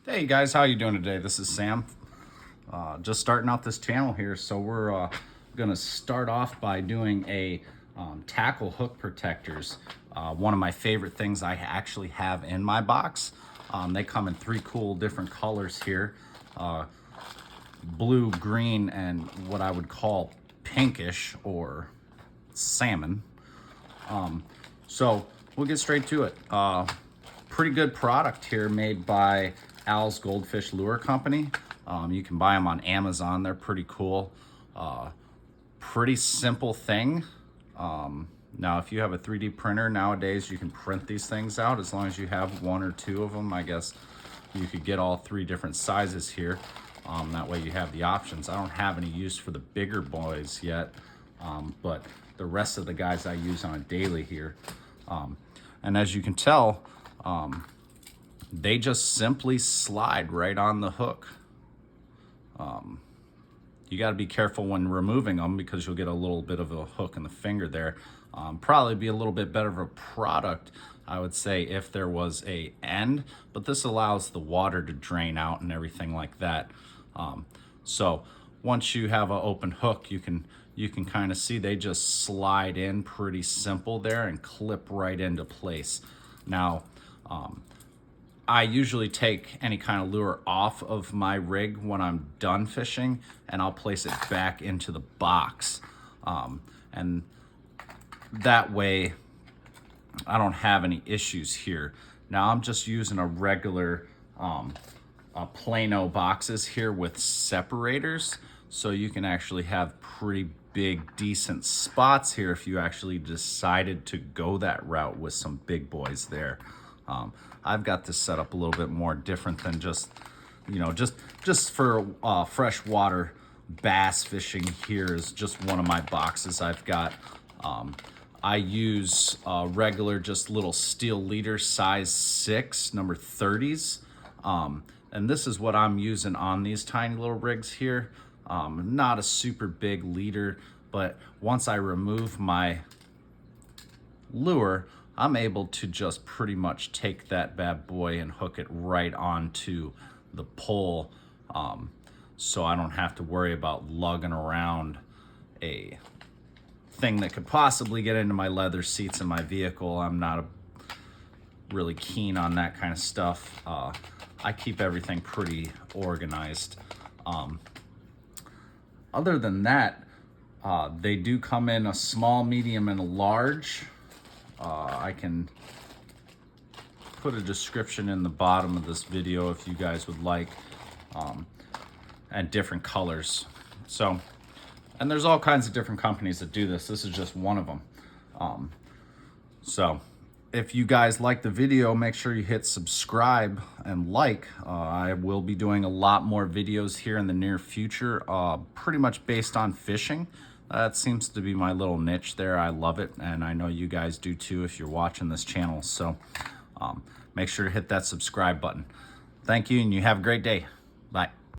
Hey guys, how you doing today? This is Sam. Just starting out this channel here, so we're gonna start off by doing a tackle hook protectors. One of my favorite things I actually have in my box. They come in three cool different colors here: blue, green, and what I would call pinkish or salmon. So we'll get straight to it. Pretty good product here made by Al's Goldfish Lure Company. You can buy them on Amazon. They're pretty cool. Pretty simple thing. Now, if you have a 3D printer nowadays, you can print these things out as long as you have one or two of them. I guess you could get all three different sizes here. That way you have the options. I don't have any use for the bigger boys yet, but the rest of the guys I use on a daily here. And as you can tell, they just simply slide right on the hook. You got to be careful when removing them because you'll get a little bit of a hook in the finger there. Probably be a little bit better of a product, I would say, if there was a end, but this allows the water to drain out and everything like that. So once you have an open hook, you can kind of see they just slide in pretty simple there and clip right into place. Now, I usually take any kind of lure off of my rig when I'm done fishing, and I'll place it back into the box. And that way I don't have any issues here. Now I'm just using a regular Plano boxes here with separators, so you can actually have pretty big decent spots here if you actually decided to go that route with some big boys there. I've got this set up a little bit more different than just, just for freshwater bass fishing. Here is just one of my boxes I've got. I use regular, just little steel leader size 6, number 30s. And this is what I'm using on these tiny little rigs here. Not a super big leader, but once I remove my lure, I'm able to just pretty much take that bad boy and hook it right onto the pole. So I don't have to worry about lugging around a thing that could possibly get into my leather seats in my vehicle. I'm not really keen on that kind of stuff. I keep everything pretty organized. Other than that, they do come in a small, medium, and a large. I can put a description in the bottom of this video if you guys would like, and different colors. So, and there's all kinds of different companies that do this. This is just one of them. So if you guys like the video, make sure you hit subscribe and like. I will be doing a lot more videos here in the near future, pretty much based on fishing. That seems to be my little niche there. I love it, and I know you guys do too if you're watching this channel. So make sure to hit that subscribe button. Thank you, and you have a great day. Bye.